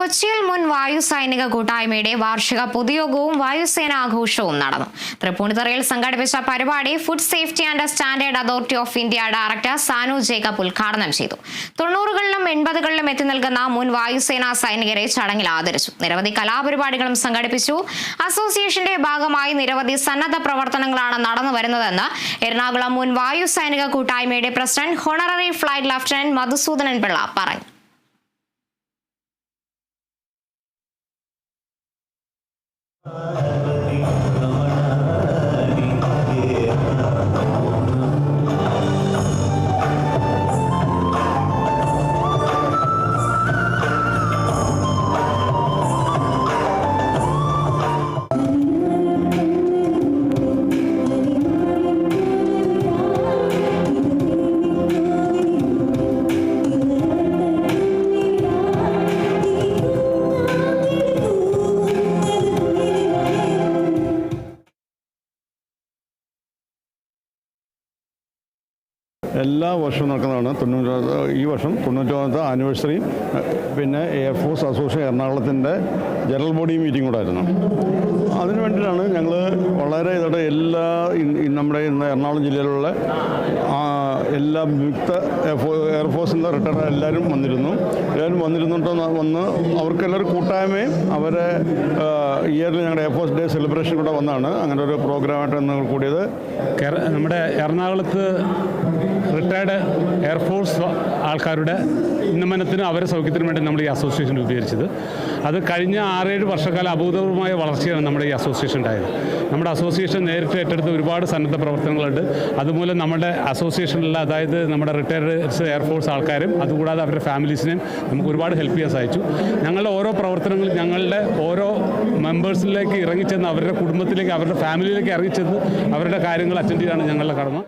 കൊച്ചിയിൽ മുൻ വായുസൈനിക കൂട്ടായ്മയുടെ വാർഷിക പൊതുയോഗവും വായുസേന ആഘോഷവും നടന്നു. തൃപ്പൂണിത്തുറയിൽ സംഘടിപ്പിച്ച പരിപാടി food safety and standard authority of India director Sanu Jacob ഉദ്ഘാടനം ചെയ്തു. 90കളിലും 80കളിലും എത്തി നിൽക്കുന്ന മുൻ വായുസേനാ സൈനികരെ ചടങ്ങിൽ ആദരിച്ചു. നിരവധി കലാപരിപാടികളും സംഘടിപ്പിച്ചു. അസോസിയേഷന്റെ ഭാഗമായി നിരവധി സന്നദ്ധ പ്രവർത്തനങ്ങളാണ് നടന്നു വരുന്നതെന്ന് എറണാകുളം മുൻ വായുസൈനിക കൂട്ടായ്മയുടെ president honorary flight lieutenant Madhusoodanan Pillai പറഞ്ഞു. എല്ലാ വർഷവും നടക്കുന്നതാണ്. ഈ വർഷം 90ാമത്തെ ആനിവേഴ്സറി. പിന്നെ എയർഫോഴ്സ് അസോസിയേഷൻ എറണാകുളത്തിൻ്റെ ജനറൽ ബോഡി മീറ്റിംഗ് കൂടെ ആയിരുന്നു. അതിനു വേണ്ടിയിട്ടാണ് ഞങ്ങൾ വളരെ ഇതോടെ നമ്മുടെ എറണാകുളം ജില്ലയിലുള്ള എല്ലാ വിമുക്ത എയർഫോഴ്സിൻ്റെ റിട്ടയർഡ് എല്ലാവരും വന്നിരുന്നു. വന്ന് അവർക്കെല്ലാവരും കൂട്ടായ്മയും അവരെ ഇയറിൽ ഞങ്ങളുടെ എയർഫോഴ്സ് ഡേ സെലിബ്രേഷൻ കൂടെ വന്നാണ് അങ്ങനെ ഒരു പ്രോഗ്രാമായിട്ട് ഞങ്ങൾ കൂടിയത്. നമ്മുടെ എറണാകുളത്ത് റിട്ടയർഡ് എയർഫോഴ്സ് ആൾക്കാരുടെ ഉന്നമനത്തിനും അവരുടെ സൗഖ്യത്തിനും വേണ്ടി നമ്മൾ ഈ അസോസിയേഷൻ രൂപീകരിച്ചത്. അത് കഴിഞ്ഞ 6-7 വർഷക്കാലം അഭൂതപൂർവമായ വളർച്ചയാണ് നമ്മുടെ ഈ അസോസിയേഷൻ ഉണ്ടായത്. നമ്മുടെ അസോസിയേഷൻ നേരിട്ട് ഏറ്റെടുത്ത ഒരുപാട് സന്നദ്ധ പ്രവർത്തനങ്ങളുണ്ട്. അതുമൂലം നമ്മുടെ അസോസിയേഷനിലുള്ള അതായത് നമ്മുടെ റിട്ടയർഡ് എയർഫോഴ്സ് ആൾക്കാരും അതുകൂടാതെ അവരുടെ ഫാമിലീസിനെയും നമുക്ക് ഒരുപാട് ഹെൽപ്പ് ചെയ്യാൻ സാധിച്ചു. ഞങ്ങളുടെ ഓരോ പ്രവർത്തനങ്ങളും ഞങ്ങളുടെ ഓരോ മെമ്പേഴ്സിലേക്ക് ഇറങ്ങിച്ചെന്ന് അവരുടെ കുടുംബത്തിലേക്ക് അവരുടെ ഫാമിലിയിലേക്ക് ഇറങ്ങിച്ചെന്ന് അവരുടെ കാര്യങ്ങൾ അറ്റൻഡ് ചെയ്താണ് ഞങ്ങളുടെ കടമ.